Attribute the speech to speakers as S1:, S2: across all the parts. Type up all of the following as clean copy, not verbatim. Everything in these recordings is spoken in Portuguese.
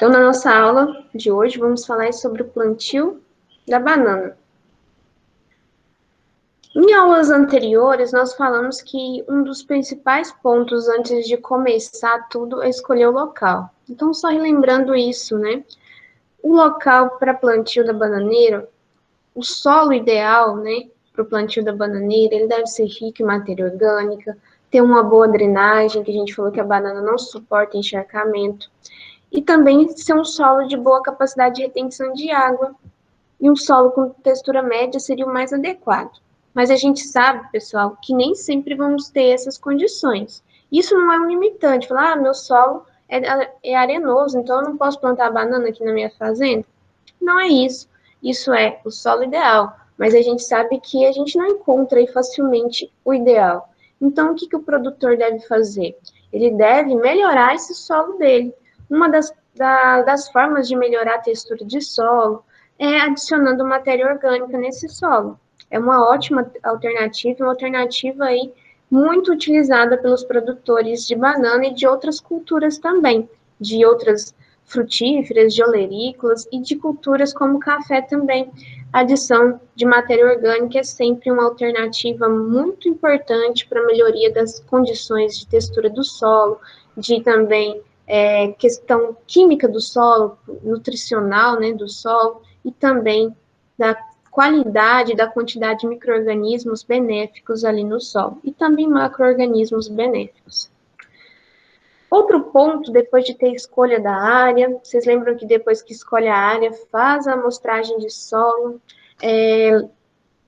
S1: Então, na nossa aula de hoje, vamos falar sobre o plantio da banana. Em aulas anteriores, nós falamos que um dos principais pontos antes de começar tudo é escolher o local. Então, só relembrando isso, né? O local para plantio da bananeira, o solo ideal, né, para o plantio da bananeira, ele deve ser rico em matéria orgânica, ter uma boa drenagem, que a gente falou que a banana não suporta encharcamento, e também ser um solo de boa capacidade de retenção de água, e um solo com textura média seria o mais adequado. Mas a gente sabe, pessoal, que nem sempre vamos ter essas condições. Isso não é um limitante, falar, meu solo é arenoso, então eu não posso plantar banana aqui na minha fazenda. Não é isso. Isso é o solo ideal, mas a gente sabe que a gente não encontra aí facilmente o ideal. Então, o que o produtor deve fazer? Ele deve melhorar esse solo dele. Uma das formas de melhorar a textura de solo é adicionando matéria orgânica nesse solo. É uma ótima alternativa, uma alternativa aí muito utilizada pelos produtores de banana e de outras culturas também, de outras frutíferas, de olerícolas e de culturas como café também. A adição de matéria orgânica é sempre uma alternativa muito importante para a melhoria das condições de textura do solo, de também questão química do solo, nutricional, né, do solo, e também da qualidade, da quantidade de micro-organismos benéficos ali no solo, e também macro-organismos benéficos. Outro ponto, depois de ter escolha da área, vocês lembram que depois que escolhe a área, faz a amostragem de solo,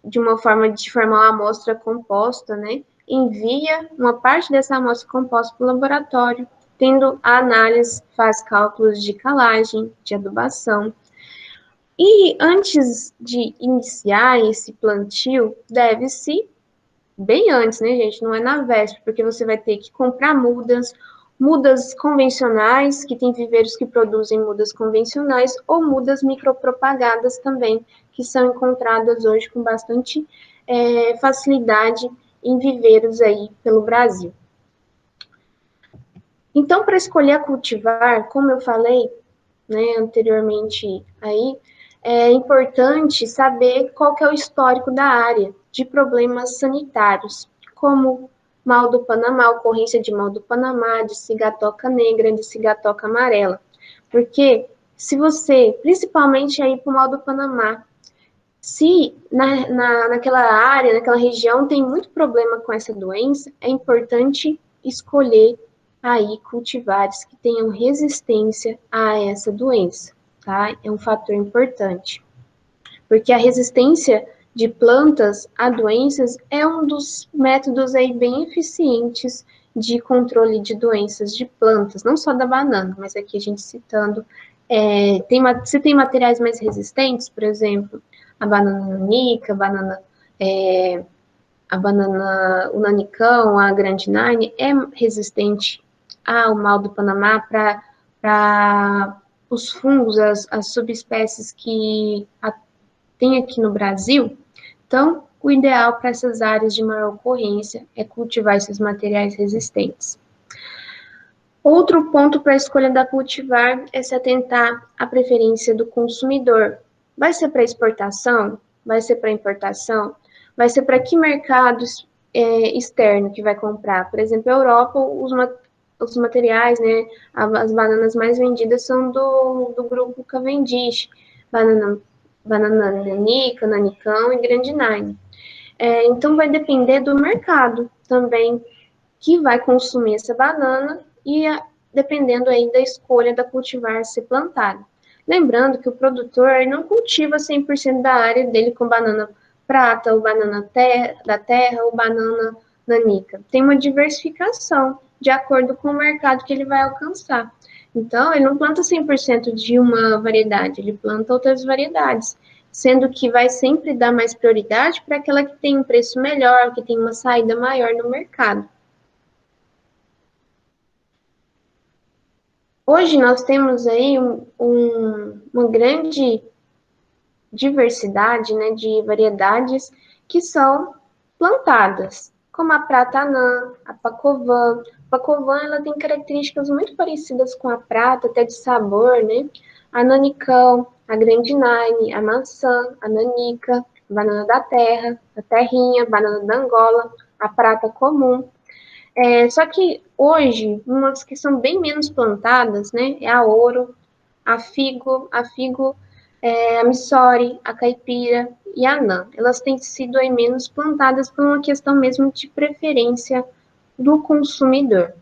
S1: de uma forma de formar uma amostra composta, né? Envia uma parte dessa amostra composta para o laboratório, tendo a análise, faz cálculos de calagem, de adubação. E antes de iniciar esse plantio, deve-se, bem antes, né, gente? Não é na véspera, porque você vai ter que comprar mudas convencionais, que tem viveiros que produzem mudas convencionais, ou mudas micropropagadas também, que são encontradas hoje com bastante facilidade em viveiros aí pelo Brasil. Então, para escolher a cultivar, como eu falei, né, anteriormente aí, é importante saber qual que é o histórico da área de problemas sanitários, como mal do Panamá, ocorrência de mal do Panamá, de cigatoca negra, de cigatoca amarela. Porque se você, principalmente aí para o mal do Panamá, se naquela área, naquela região tem muito problema com essa doença, é importante escolher aí cultivares que tenham resistência a essa doença, tá? É um fator importante. Porque a resistência de plantas a doenças é um dos métodos aí bem eficientes de controle de doenças de plantas, não só da banana, mas aqui a gente citando, se tem materiais mais resistentes, por exemplo, a banana nanica, o nanicão, a grande nine, é resistente ao mal do Panamá para os fungos, as subespécies que tem aqui no Brasil. Então, o ideal para essas áreas de maior ocorrência é cultivar esses materiais resistentes. Outro ponto para a escolha da cultivar é se atentar à preferência do consumidor. Vai ser para exportação? Vai ser para importação? Vai ser para que mercado externo que vai comprar? Por exemplo, a Europa, os materiais, né, as bananas mais vendidas são do grupo Cavendish, banana nanica, nanicão e grande nine. Então, vai depender do mercado também que vai consumir essa banana e dependendo aí da escolha da cultivar a ser plantada. Lembrando que o produtor não cultiva 100% da área dele com banana prata, ou banana da terra, ou banana nanica. Tem uma diversificação de acordo com o mercado que ele vai alcançar. Então, ele não planta 100% de uma variedade, ele planta outras variedades, sendo que vai sempre dar mais prioridade para aquela que tem um preço melhor, que tem uma saída maior no mercado. Hoje nós temos aí uma grande diversidade, né, de variedades que são plantadas. como a prata anã, a pacovan. A pacovan, ela tem características muito parecidas com a prata, até de sabor, né? A nanicão, a grande nine, a maçã, a nanica, a banana da terra, a terrinha, a banana da Angola, a prata comum. Só que hoje, umas que são bem menos plantadas, né, é a ouro, a missori, a caipira e a anã. Elas têm sido aí menos plantadas por uma questão mesmo de preferência do consumidor.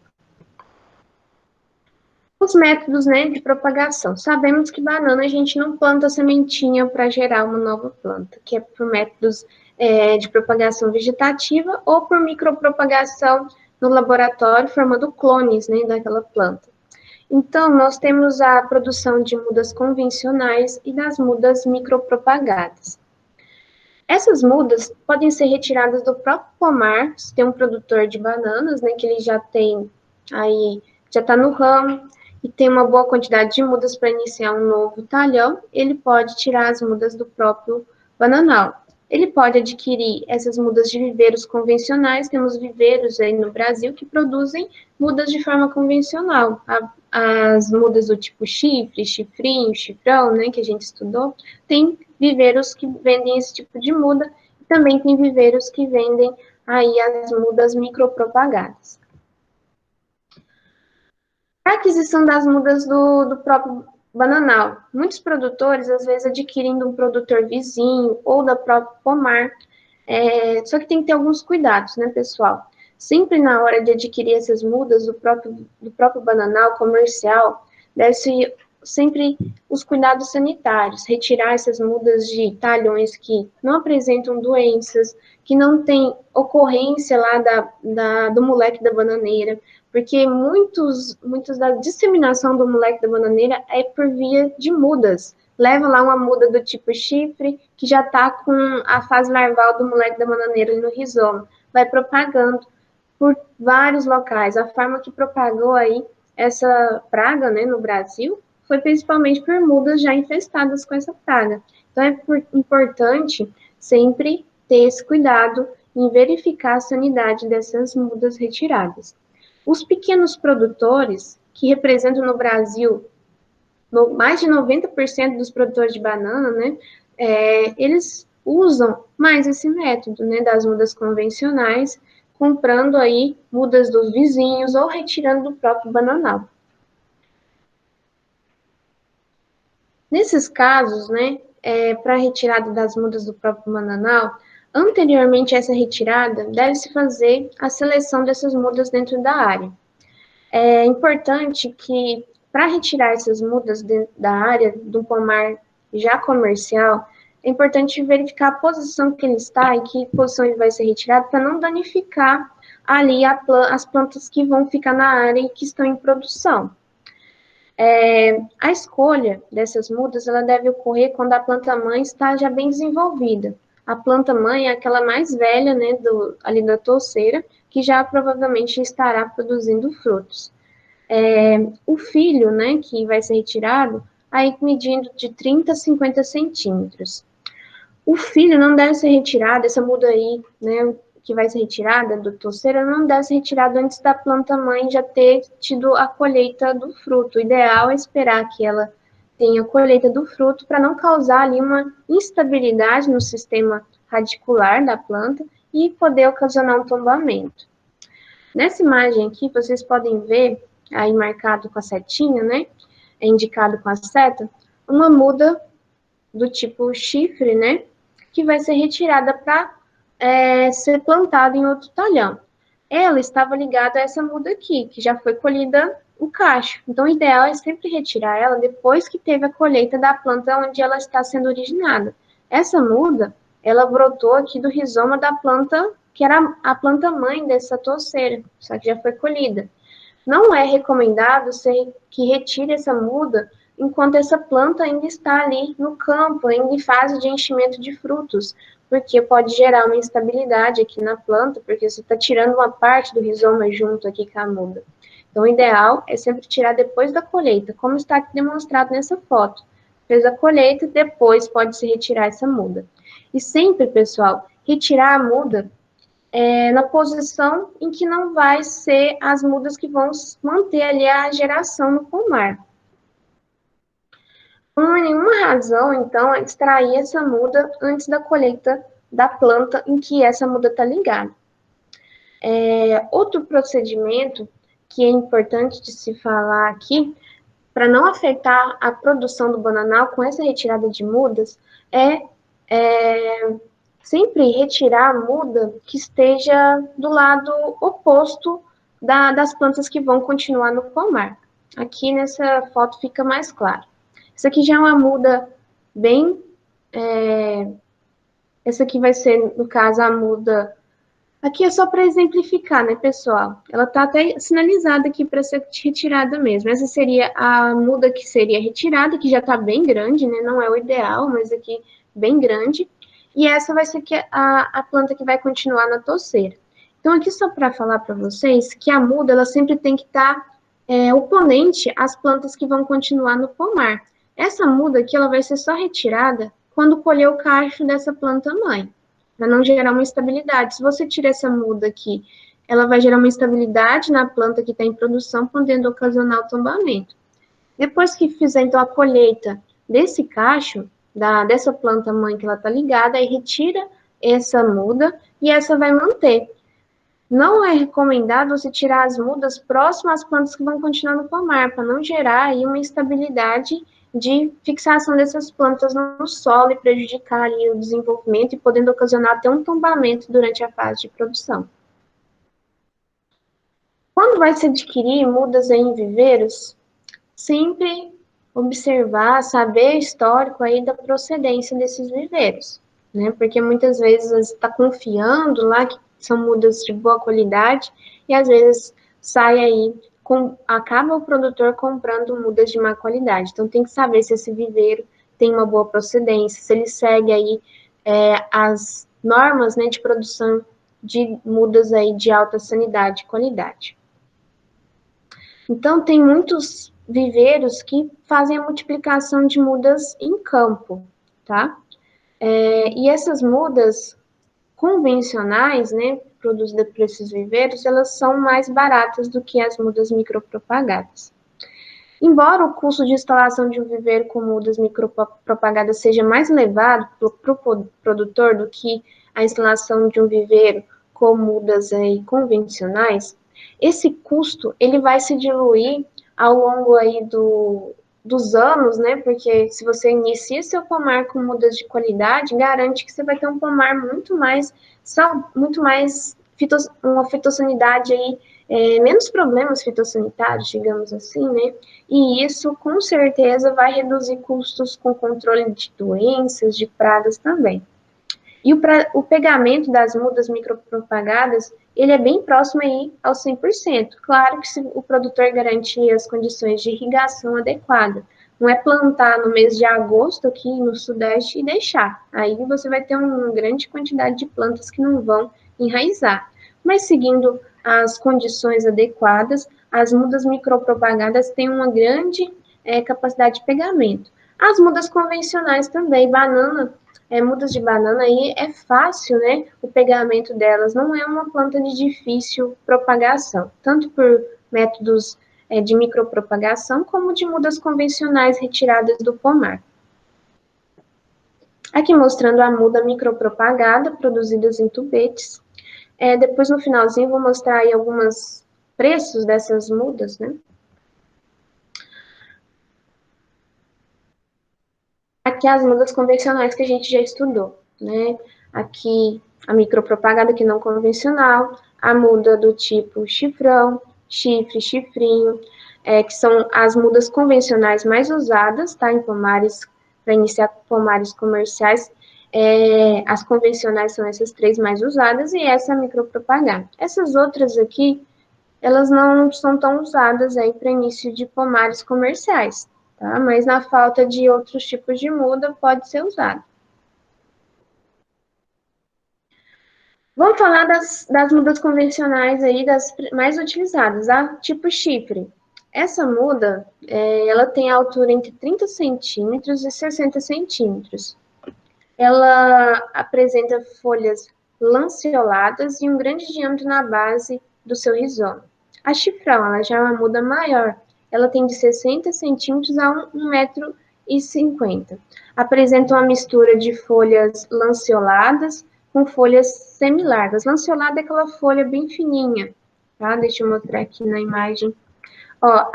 S1: Os métodos, né, de propagação. Sabemos que banana a gente não planta sementinha para gerar uma nova planta, que é por métodos de propagação vegetativa ou por micropropagação no laboratório, formando clones, né, daquela planta. Então, nós temos a produção de mudas convencionais e das mudas micropropagadas. Essas mudas podem ser retiradas do próprio pomar, se tem um produtor de bananas, né, que ele já tem aí, já está no ramo, e tem uma boa quantidade de mudas para iniciar um novo talhão, ele pode tirar as mudas do próprio bananal. Ele pode adquirir essas mudas de viveiros convencionais, temos viveiros aí no Brasil que produzem mudas de forma convencional. As mudas do tipo chifre, chifrinho, chifrão, né, que a gente estudou, tem viveiros que vendem esse tipo de muda, e também tem viveiros que vendem aí as mudas micropropagadas. A aquisição das mudas do próprio bananal. Muitos produtores, às vezes, adquirem de um produtor vizinho ou da própria pomar, só que tem que ter alguns cuidados, né, pessoal? Sempre na hora de adquirir essas mudas do próprio bananal comercial, deve-se sempre os cuidados sanitários, retirar essas mudas de talhões que não apresentam doenças, que não tem ocorrência lá do moleque da bananeira, porque muitos da disseminação do moleque da bananeira é por via de mudas. Leva lá uma muda do tipo chifre, que já está com a fase larval do moleque da bananeira no rizoma. Vai propagando por vários locais. A forma que propagou aí essa praga, né, no Brasil foi principalmente por mudas já infestadas com essa praga. Então é importante sempre ter esse cuidado em verificar a sanidade dessas mudas retiradas. Os pequenos produtores, que representam no Brasil mais de 90% dos produtores de banana, né, eles usam mais esse método, né, das mudas convencionais, comprando aí mudas dos vizinhos ou retirando do próprio bananal. Nesses casos, né, para a retirada das mudas do próprio bananal, anteriormente a essa retirada, deve-se fazer a seleção dessas mudas dentro da área. É importante que, para retirar essas mudas da área do pomar já comercial, é importante verificar a posição que ele está e que posição ele vai ser retirado para não danificar ali as plantas que vão ficar na área e que estão em produção. A escolha dessas mudas, ela deve ocorrer quando a planta-mãe está já bem desenvolvida. A planta-mãe é aquela mais velha, né, ali da touceira, que já provavelmente estará produzindo frutos. O filho, né, que vai ser retirado, aí medindo de 30 a 50 centímetros. O filho não deve ser retirado, essa muda aí, né, que vai ser retirada do touceiro, não deve ser retirado antes da planta-mãe já ter tido a colheita do fruto. O ideal é esperar que ela tenha a colheita do fruto para não causar ali uma instabilidade no sistema radicular da planta e poder ocasionar um tombamento. Nessa imagem aqui, vocês podem ver, aí marcado com a setinha, né, é indicado com a seta, uma muda do tipo chifre, né, que vai ser retirada para ser plantada em outro talhão. Ela estava ligada a essa muda aqui, que já foi colhida o cacho. Então, o ideal é sempre retirar ela depois que teve a colheita da planta onde ela está sendo originada. Essa muda, ela brotou aqui do rizoma da planta, que era a planta mãe dessa touceira, só que já foi colhida. Não é recomendado que retire essa muda enquanto essa planta ainda está ali no campo, ainda em fase de enchimento de frutos, porque pode gerar uma instabilidade aqui na planta, porque você está tirando uma parte do rizoma junto aqui com a muda. Então, o ideal é sempre tirar depois da colheita, como está aqui demonstrado nessa foto. Fez a colheita, depois pode-se retirar essa muda. E sempre, pessoal, retirar a muda na posição em que não vai ser as mudas que vão manter ali a geração no pomar. Não há nenhuma razão, então, extrair essa muda antes da colheita da planta em que essa muda está ligada. Outro procedimento que é importante de se falar aqui, para não afetar a produção do bananal com essa retirada de mudas, é sempre retirar a muda que esteja do lado oposto das plantas que vão continuar no pomar. Aqui nessa foto fica mais claro. Isso aqui já é uma muda bem... essa aqui vai ser, no caso, a muda... Aqui é só para exemplificar, né, pessoal? Ela está até sinalizada aqui para ser retirada mesmo. Essa seria a muda que seria retirada, que já está bem grande, né? Não é o ideal, mas aqui bem grande. E essa vai ser a planta que vai continuar na toceira. Então, aqui só para falar para vocês que a muda, ela sempre tem que estar oponente às plantas que vão continuar no pomar. Essa muda aqui, ela vai ser só retirada quando colher o cacho dessa planta mãe, para não gerar uma instabilidade. Se você tira essa muda aqui, ela vai gerar uma instabilidade na planta que está em produção, podendo ocasionar o tombamento. Depois que fizer, então, a colheita desse cacho, dessa planta mãe que ela está ligada, aí retira essa muda e essa vai manter. Não é recomendado você tirar as mudas próximas às plantas que vão continuar no pomar, para não gerar aí uma instabilidade de fixação dessas plantas no solo e prejudicar ali o desenvolvimento e podendo ocasionar até um tombamento durante a fase de produção. Quando vai se adquirir mudas em viveiros, sempre observar, saber o histórico aí da procedência desses viveiros, né? Porque muitas vezes está confiando lá que são mudas de boa qualidade e às vezes sai aí, acaba o produtor comprando mudas de má qualidade. Então tem que saber se esse viveiro tem uma boa procedência, se ele segue aí as normas, né, de produção de mudas aí de alta sanidade e qualidade. Então, tem muitos viveiros que fazem a multiplicação de mudas em campo, tá? E essas mudas convencionais, né, produzidas por esses viveiros, elas são mais baratas do que as mudas micropropagadas. Embora o custo de instalação de um viveiro com mudas micropropagadas seja mais elevado para o produtor do que a instalação de um viveiro com mudas aí convencionais, esse custo ele vai se diluir ao longo aí dos anos, né? Porque se você inicia seu pomar com mudas de qualidade, garante que você vai ter um pomar muito mais uma fitossanidade aí, menos problemas fitossanitários, digamos assim, né? E isso, com certeza, vai reduzir custos com controle de doenças, de pragas também. E o pegamento das mudas micropropagadas, ele é bem próximo aí ao 100%. Claro que se o produtor garantir as condições de irrigação adequada, não é plantar no mês de agosto aqui no Sudeste e deixar. Aí você vai ter uma grande quantidade de plantas que não vão enraizar. Mas seguindo as condições adequadas, as mudas micropropagadas têm uma grande capacidade de pegamento. As mudas convencionais também, mudas de banana aí é fácil, né? O pegamento delas não é uma planta de difícil propagação, tanto por métodos de micropropagação, como de mudas convencionais retiradas do pomar. Aqui mostrando a muda micropropagada, produzidas em tubetes. Depois, no finalzinho, vou mostrar aí alguns preços dessas mudas, né? Aqui as mudas convencionais que a gente já estudou, né? Aqui a micropropagada que não convencional, a muda do tipo chifrão, chifre, chifrinho, que são as mudas convencionais mais usadas, tá? Em pomares, para iniciar pomares comerciais, as convencionais são essas três mais usadas e essa é a micropropagada. Essas outras aqui, elas não são tão usadas aí para início de pomares comerciais, tá? Mas na falta de outros tipos de muda, pode ser usado. Vamos falar das mudas convencionais aí, das mais utilizadas, tá? Tipo chifre. Essa muda, ela tem altura entre 30 centímetros e 60 centímetros. Ela apresenta folhas lanceoladas e um grande diâmetro na base do seu rizoma. A chifrão, ela já é uma muda maior, ela tem de 60 centímetros a 1,50 m. Apresenta uma mistura de folhas lanceoladas com folhas semilargas. Lanceolada é aquela folha bem fininha, tá? Deixa eu mostrar aqui na imagem. Ó,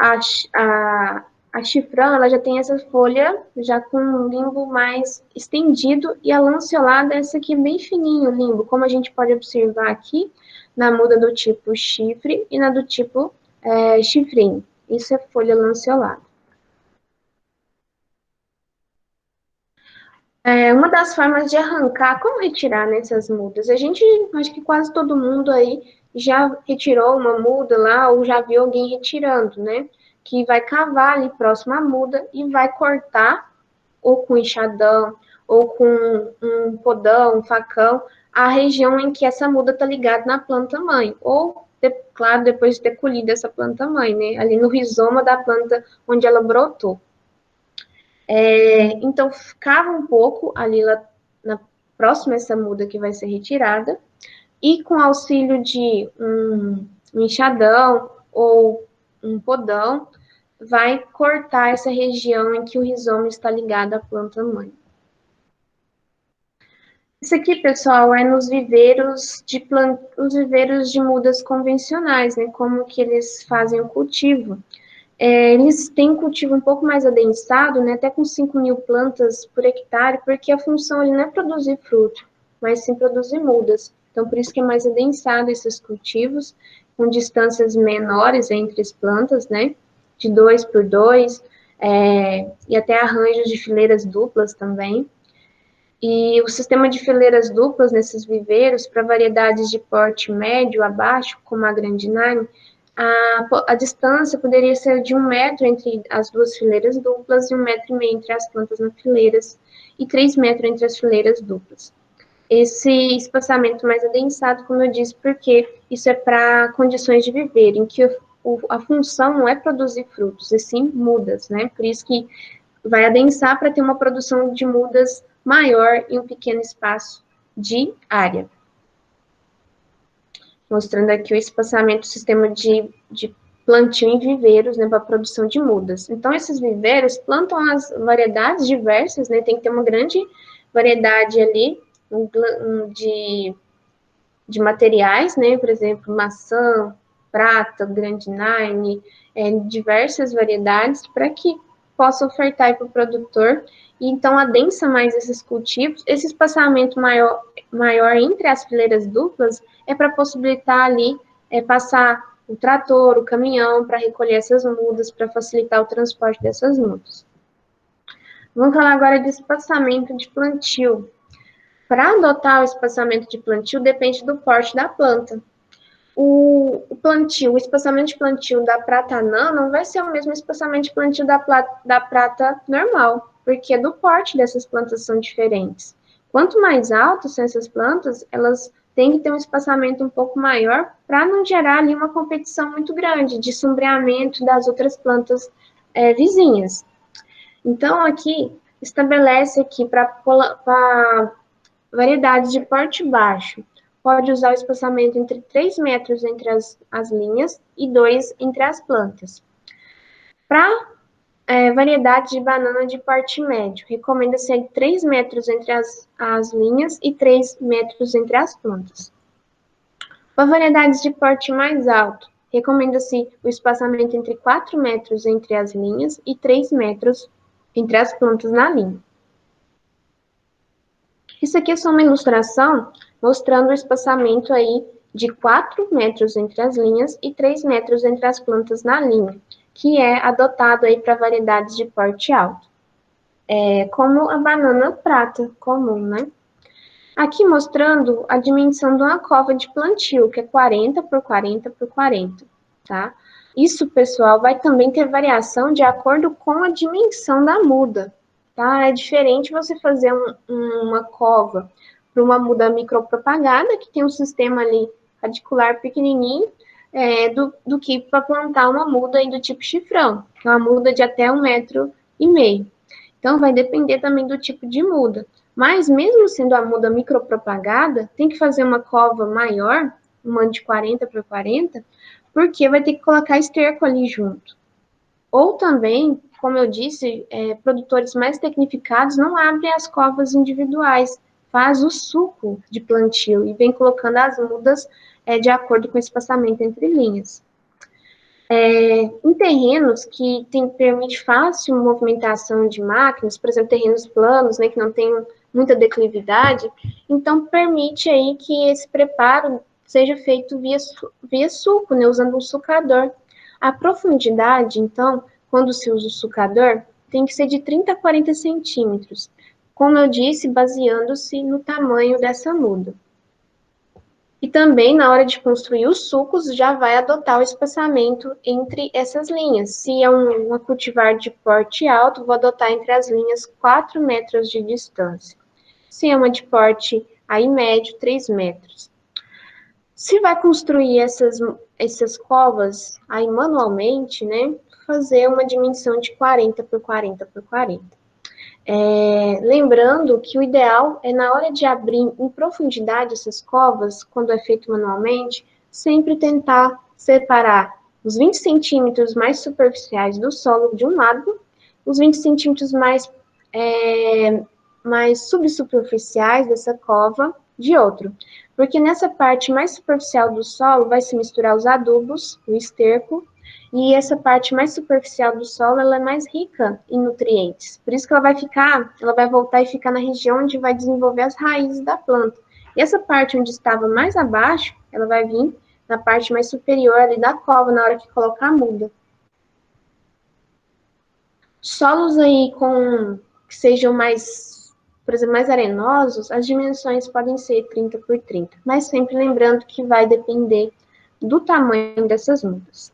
S1: a chifrão, ela já tem essa folha já com um limbo mais estendido e a lanceolada é essa aqui bem fininho, o limbo, como a gente pode observar aqui na muda do tipo chifre e na do tipo chifrinho. Isso é folha lanceolada. Uma das formas de arrancar, como retirar nessas mudas? A gente, acho que quase todo mundo aí já retirou uma muda lá ou já viu alguém retirando, né? Que vai cavar ali próximo à muda e vai cortar ou com enxadão ou com um podão, um facão, a região em que essa muda está ligada na planta mãe. Ou, claro, depois de ter colhido essa planta mãe, né? Ali no rizoma da planta onde ela brotou. Então, cava um pouco ali próxima a essa muda que vai ser retirada, e com auxílio de um enxadão ou um podão, vai cortar essa região em que o rizoma está ligado à planta mãe. Isso aqui, pessoal, é nos viveiros os viveiros de mudas convencionais, né? Como que eles fazem o cultivo. Eles têm um cultivo um pouco mais adensado, né, até com 5.000 plantas por hectare, porque a função ali não é produzir fruto, mas sim produzir mudas. Então, por isso que é mais adensado esses cultivos, com distâncias menores entre as plantas, né, de 2 por 2, e até arranjos de fileiras duplas também. E o sistema de fileiras duplas nesses viveiros, para variedades de porte médio abaixo, como a Grandinine, a distância poderia ser de 1 m entre as duas fileiras duplas e 1,5 m entre as plantas nas fileiras e 3 metros entre as fileiras duplas. Esse espaçamento mais adensado, como eu disse, porque isso é para condições de viver, em que a função não é produzir frutos, e sim mudas, né? Por isso que vai adensar para ter uma produção de mudas maior em um pequeno espaço de área. Mostrando aqui o espaçamento do sistema de plantio em viveiros, né, para a produção de mudas. Então, esses viveiros plantam as variedades diversas, né, tem que ter uma grande variedade ali de materiais, né, por exemplo, maçã, prata, grandinine, diversas variedades, para que possa ofertar para o produtor, e então adensa mais esses cultivos. Esse espaçamento maior entre as fileiras duplas é para possibilitar ali passar o trator, o caminhão, para recolher essas mudas, para facilitar o transporte dessas mudas. Vamos falar agora de espaçamento de plantio. Para adotar o espaçamento de plantio, depende do porte da planta. O espaçamento de plantio da prata anã não vai ser o mesmo espaçamento de plantio da prata normal, porque do porte dessas plantas são diferentes. Quanto mais altas são essas plantas, elas têm que ter um espaçamento um pouco maior para não gerar ali uma competição muito grande de sombreamento das outras plantas vizinhas. Então, aqui, estabelece aqui para variedades de porte baixo, pode usar o espaçamento entre 3 metros entre as linhas e 2 entre as plantas. Para variedade de banana de porte médio, recomenda-se 3 metros entre as linhas e 3 metros entre as plantas. Para variedades de porte mais alto, recomenda-se o espaçamento entre 4 metros entre as linhas e 3 metros entre as plantas na linha. Isso aqui é só uma ilustração mostrando o espaçamento aí de 4 metros entre as linhas e 3 metros entre as plantas na linha, que é adotado aí para variedades de porte alto, como a banana prata comum, né? Aqui mostrando a dimensão de uma cova de plantio, que é 40 por 40 por 40, tá? Isso, pessoal, vai também ter variação de acordo com a dimensão da muda, tá? É diferente você fazer uma cova para uma muda micropropagada, que tem um sistema ali radicular pequenininho, do que para plantar uma muda aí do tipo chifrão, que é uma muda de até 1,5 m. Então, vai depender também do tipo de muda. Mas, mesmo sendo a muda micropropagada, tem que fazer uma cova maior, uma de 40 por 40, porque vai ter que colocar esterco ali junto. Ou também, como eu disse, produtores mais tecnificados não abrem as covas individuais, faz o suco de plantio e vem colocando as mudas de acordo com o espaçamento entre linhas. Em terrenos que permite fácil movimentação de máquinas, por exemplo, terrenos planos, né, que não tem muita declividade, então permite aí que esse preparo seja feito via suco, né, usando um sucador. A profundidade, então, quando se usa o sucador, tem que ser de 30 a 40 centímetros, como eu disse, baseando-se no tamanho dessa muda. E também, na hora de construir os sucos, já vai adotar o espaçamento entre essas linhas. Se é uma cultivar de porte alto, vou adotar entre as linhas 4 metros de distância. Se é uma de porte aí médio, 3 metros. Se vai construir essas covas aí manualmente, né, fazer uma dimensão de 40 por 40 por 40. Lembrando que o ideal é, na hora de abrir em profundidade essas covas, quando é feito manualmente, sempre tentar separar os 20 centímetros mais superficiais do solo de um lado, os 20 centímetros mais subsuperficiais dessa cova de outro. Porque nessa parte mais superficial do solo vai se misturar os adubos, o esterco, e essa parte mais superficial do solo, ela é mais rica em nutrientes. Por isso que ela vai voltar e ficar na região onde vai desenvolver as raízes da planta. E essa parte onde estava mais abaixo, ela vai vir na parte mais superior ali da cova, na hora que colocar a muda. Solos aí que sejam mais, por exemplo, mais arenosos, as dimensões podem ser 30 por 30, mas sempre lembrando que vai depender do tamanho dessas mudas.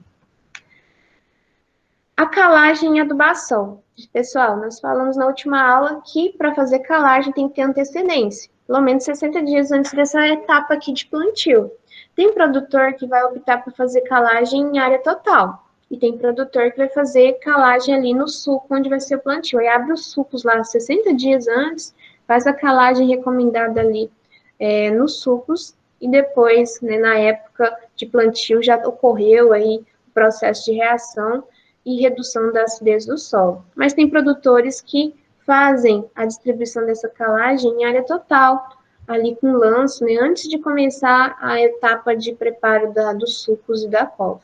S1: A calagem e adubação. Pessoal, nós falamos na última aula que para fazer calagem tem que ter antecedência, pelo menos 60 dias antes dessa etapa aqui de plantio. Tem produtor que vai optar por fazer calagem em área total, e tem produtor que vai fazer calagem ali no suco, onde vai ser o plantio. Aí abre os sucos lá 60 dias antes, faz a calagem recomendada ali nos sucos, e depois, né, na época de plantio, já ocorreu aí o processo de reação e redução da acidez do solo. Mas tem produtores que fazem a distribuição dessa calagem em área total, ali com lanço, né, antes de começar a etapa de preparo dos sucos e da cova.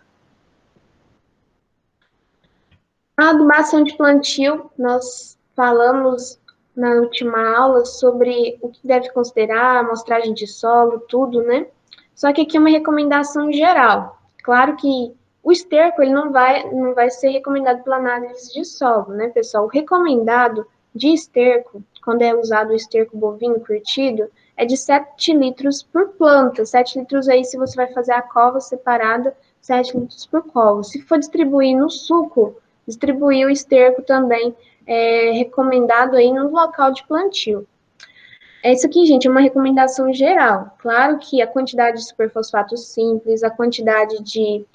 S1: A adubação de plantio, nós falamos na última aula sobre o que deve considerar, amostragem de solo, tudo, né? Só que aqui é uma recomendação geral. Claro que o esterco ele não vai ser recomendado pela análise de solo, né, pessoal? O recomendado de esterco, quando é usado o esterco bovino curtido, é de 7 litros por planta. 7 litros aí, se você vai fazer a cova separada, 7 litros por cova. Se for distribuir no suco, distribuir o esterco também é recomendado aí no local de plantio. Isso aqui, gente, é uma recomendação geral. Claro que a quantidade de superfosfato simples, a quantidade de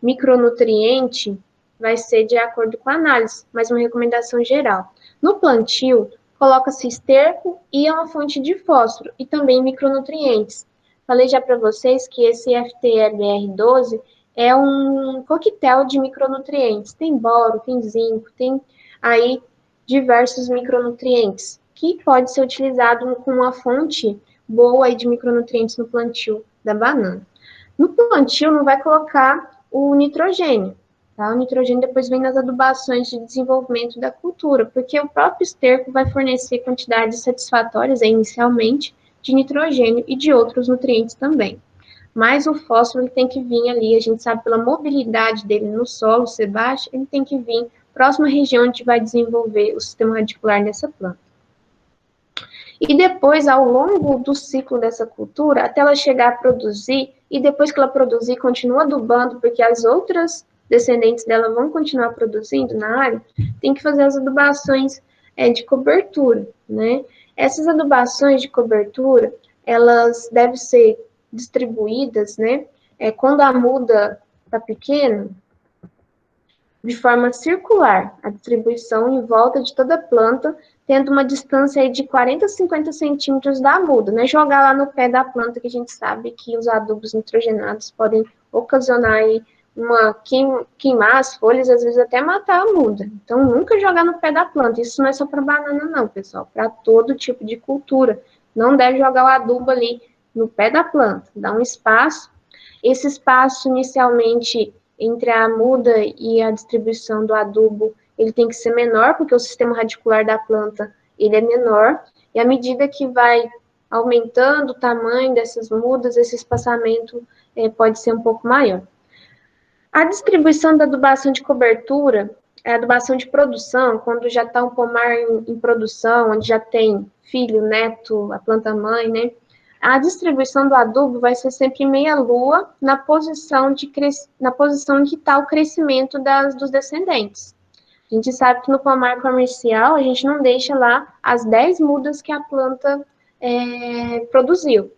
S1: micronutriente vai ser de acordo com a análise, mas uma recomendação geral. No plantio, coloca-se esterco e uma fonte de fósforo e também micronutrientes. Falei já para vocês que esse FTLR12 é um coquetel de micronutrientes. Tem boro, tem zinco, tem aí diversos micronutrientes que pode ser utilizado com uma fonte boa aí de micronutrientes no plantio da banana. No plantio não vai colocar o nitrogênio, tá? O nitrogênio depois vem nas adubações de desenvolvimento da cultura, porque o próprio esterco vai fornecer quantidades satisfatórias inicialmente de nitrogênio e de outros nutrientes também. Mas o fósforo ele tem que vir ali, a gente sabe pela mobilidade dele no solo ser baixa, ele tem que vir próxima à região onde vai desenvolver o sistema radicular dessa planta. E depois, ao longo do ciclo dessa cultura, até ela chegar a produzir, e depois que ela produzir, continua adubando, porque as outras descendentes dela vão continuar produzindo na área, tem que fazer as adubações de cobertura, né? Essas adubações de cobertura, elas devem ser distribuídas, né? Quando a muda está pequena, de forma circular, a distribuição em volta de toda a planta, tendo uma distância aí de 40 a 50 centímetros da muda, né? Jogar lá no pé da planta, que a gente sabe que os adubos nitrogenados podem ocasionar aí queimar as folhas, às vezes até matar a muda. Então, nunca jogar no pé da planta. Isso não é só para banana, não, pessoal. Para todo tipo de cultura. Não deve jogar o adubo ali no pé da planta. Dá um espaço. Esse espaço, inicialmente, entre a muda e a distribuição do adubo, ele tem que ser menor, porque o sistema radicular da planta ele é menor. E à medida que vai aumentando o tamanho dessas mudas, esse espaçamento pode ser um pouco maior. A distribuição da adubação de cobertura, a adubação de produção, quando já está um pomar em produção, onde já tem filho, neto, a planta-mãe, né? A distribuição do adubo vai ser sempre meia-lua na posição em que está o crescimento dos descendentes. A gente sabe que no pomar comercial, a gente não deixa lá as 10 mudas que a planta produziu.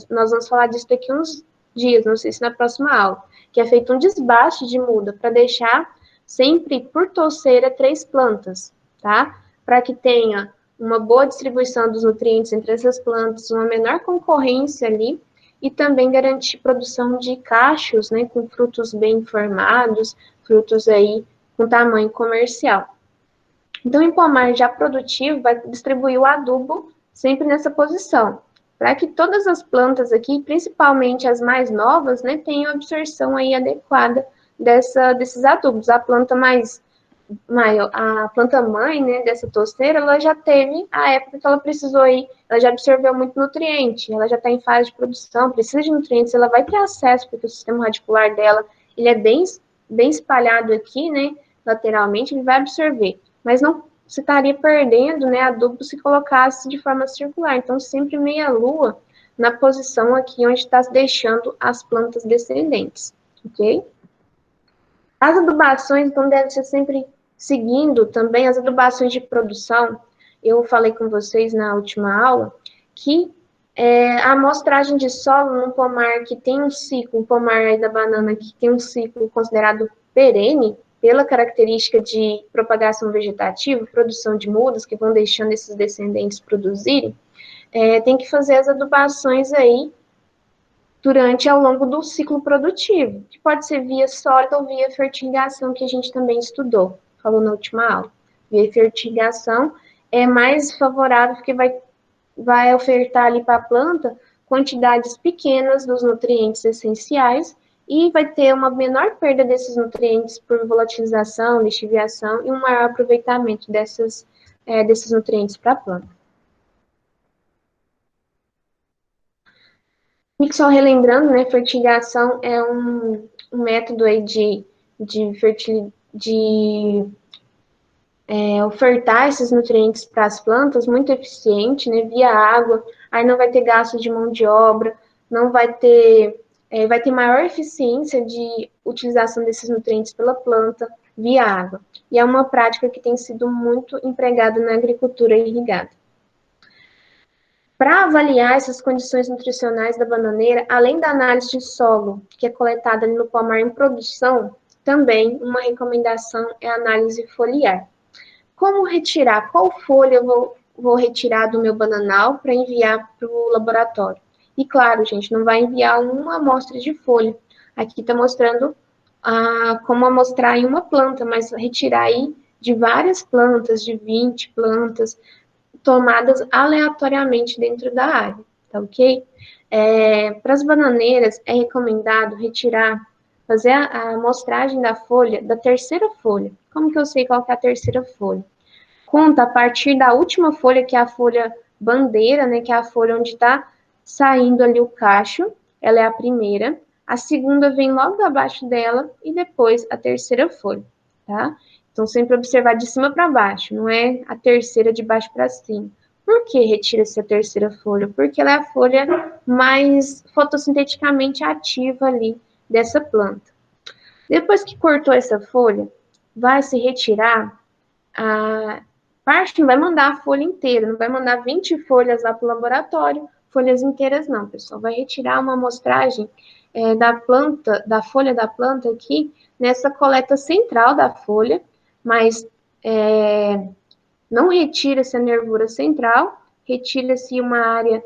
S1: Nós vamos falar disso daqui uns dias, não sei se na próxima aula, que é feito um desbaste de muda para deixar sempre por torceira 3 plantas, tá? Para que tenha uma boa distribuição dos nutrientes entre essas plantas, uma menor concorrência ali, e também garantir produção de cachos, né, com frutos bem formados, frutos aí com tamanho comercial. Então, em pomar já produtivo, vai distribuir o adubo sempre nessa posição, para que todas as plantas aqui, principalmente as mais novas, né, tenham absorção aí adequada desses adubos. A planta a planta mãe, né, dessa tosteira, ela já teve a época que ela precisou aí, ela já absorveu muito nutriente, ela já está em fase de produção, precisa de nutrientes, ela vai ter acesso, porque o sistema radicular dela, ele é bem espalhado aqui, né, lateralmente, ele vai absorver, mas não se estaria perdendo, né, adubo se colocasse de forma circular, então sempre meia-lua na posição aqui onde está deixando as plantas descendentes, ok? As adubações, então, devem ser sempre seguindo também as adubações de produção. Eu falei com vocês na última aula que a amostragem de solo num pomar que tem um ciclo, um pomar da banana que tem um ciclo considerado perene, pela característica de propagação vegetativa, produção de mudas que vão deixando esses descendentes produzirem, tem que fazer as adubações aí ao longo do ciclo produtivo, que pode ser via sólida ou via fertilização, que a gente também estudou, falou na última aula. Via fertilização é mais favorável, porque vai ofertar ali para a planta quantidades pequenas dos nutrientes essenciais e vai ter uma menor perda desses nutrientes por volatilização, lixiviação e um maior aproveitamento desses nutrientes para a planta. E só relembrando, né, fertilização é um método aí de ofertar esses nutrientes para as plantas muito eficiente, né, via água, aí não vai ter gasto de mão de obra, não vai ter maior eficiência de utilização desses nutrientes pela planta via água. E é uma prática que tem sido muito empregada na agricultura irrigada. Para avaliar essas condições nutricionais da bananeira, além da análise de solo, que é coletada no pomar em produção, também uma recomendação é a análise foliar. Como retirar? Qual folha eu vou retirar do meu bananal para enviar para o laboratório? E claro, gente, não vai enviar uma amostra de folha. Aqui está mostrando como amostrar em uma planta, mas retirar aí de várias plantas, de 20 plantas, tomadas aleatoriamente dentro da área, tá ok? Para as bananeiras, é recomendado fazer a amostragem da folha, da terceira folha. Como que eu sei qual que é a terceira folha? Conta a partir da última folha, que é a folha bandeira, né, que é a folha onde está saindo ali o cacho, ela é a primeira. A segunda vem logo abaixo dela e depois a terceira folha, tá? Então, sempre observar de cima para baixo, não é a terceira de baixo para cima. Por que retira-se a terceira folha? Porque ela é a folha mais fotossinteticamente ativa ali dessa planta. Depois que cortou essa folha, vai se retirar a parte, não vai mandar a folha inteira, não vai mandar 20 folhas lá para o laboratório, folhas inteiras não, pessoal. Vai retirar uma amostragem da planta, da folha da planta aqui, nessa coleta central da folha, mas não retira-se a nervura central, retira-se uma área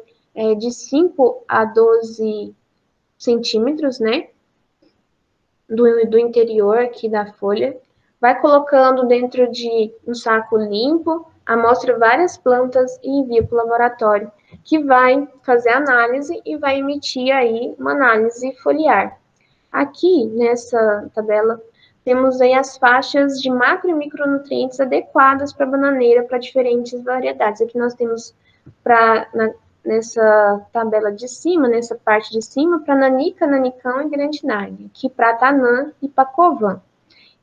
S1: de 5 a 12 centímetros, né, do interior aqui da folha, vai colocando dentro de um saco limpo, amostra várias plantas e envia para o laboratório, que vai fazer análise e vai emitir aí uma análise foliar. Aqui, nessa tabela, temos aí as faixas de macro e micronutrientes adequadas para a bananeira para diferentes variedades. Aqui nós temos nessa tabela de cima, nessa parte de cima, para nanica, nanicão e grandinagem, aqui para tanã e pacovan.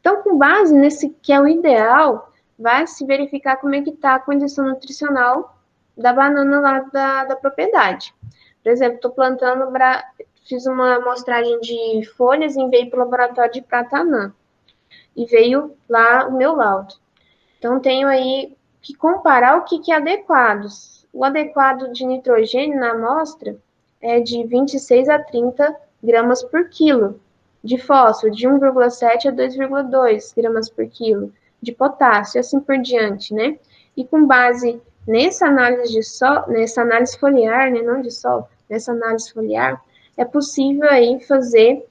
S1: Então, com base nesse que é o ideal, vai se verificar como é que está a condição nutricional da banana lá da propriedade. Por exemplo, estou plantando, fiz uma amostragem de folhas e enviei para o laboratório de Pratanã. E veio lá o meu laudo. Então, tenho aí que comparar o que é adequado. O adequado de nitrogênio na amostra é de 26 a 30 gramas por quilo. De fósforo, de 1,7 a 2,2 gramas por quilo. De potássio, assim por diante, né? E com base nessa análise nessa análise foliar, né, não de sol, nessa análise foliar, é possível aí fazer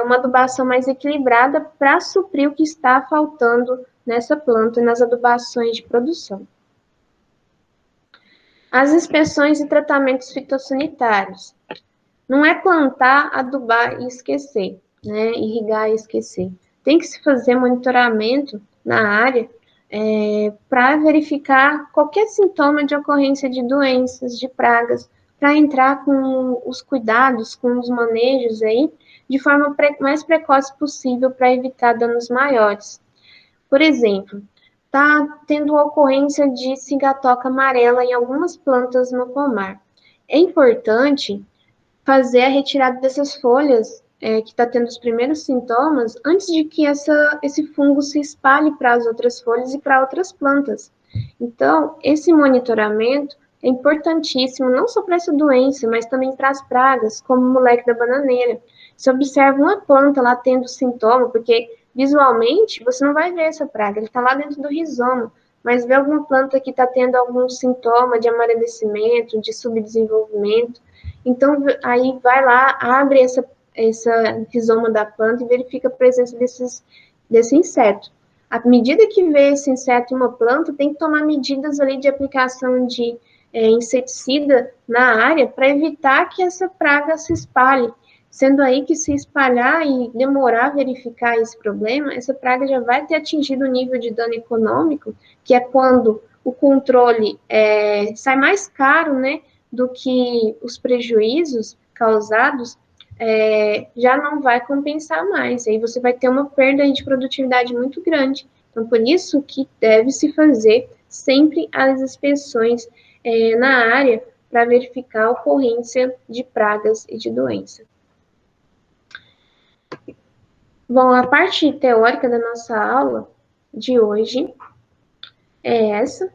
S1: uma adubação mais equilibrada para suprir o que está faltando nessa planta e nas adubações de produção. As inspeções e tratamentos fitossanitários. Não é plantar, adubar e esquecer, né? Irrigar e esquecer. Tem que se fazer monitoramento na área para verificar qualquer sintoma de ocorrência de doenças, de pragas, para entrar com os cuidados, com os manejos aí, de forma mais precoce possível para evitar danos maiores. Por exemplo, está tendo ocorrência de cigatoca amarela em algumas plantas no pomar. É importante fazer a retirada dessas folhas que está tendo os primeiros sintomas antes de que esse fungo se espalhe para as outras folhas e para outras plantas. Então, esse monitoramento é importantíssimo, não só para essa doença, mas também para as pragas, como o moleque da bananeira. Se observa uma planta lá tendo sintoma, porque visualmente você não vai ver essa praga, ele está lá dentro do rizoma, mas vê alguma planta que está tendo algum sintoma de amarelecimento, de subdesenvolvimento, então aí vai lá, abre essa rizoma da planta e verifica a presença desse inseto. À medida que vê esse inseto em uma planta, tem que tomar medidas ali de aplicação de inseticida na área para evitar que essa praga se espalhe. Sendo aí que se espalhar e demorar a verificar esse problema, essa praga já vai ter atingido o nível de dano econômico, que é quando o controle sai mais caro, né, do que os prejuízos causados, já não vai compensar mais. Aí você vai ter uma perda de produtividade muito grande. Então, por isso que deve-se fazer sempre as inspeções na área para verificar a ocorrência de pragas e de doença. Bom, a parte teórica da nossa aula de hoje é essa.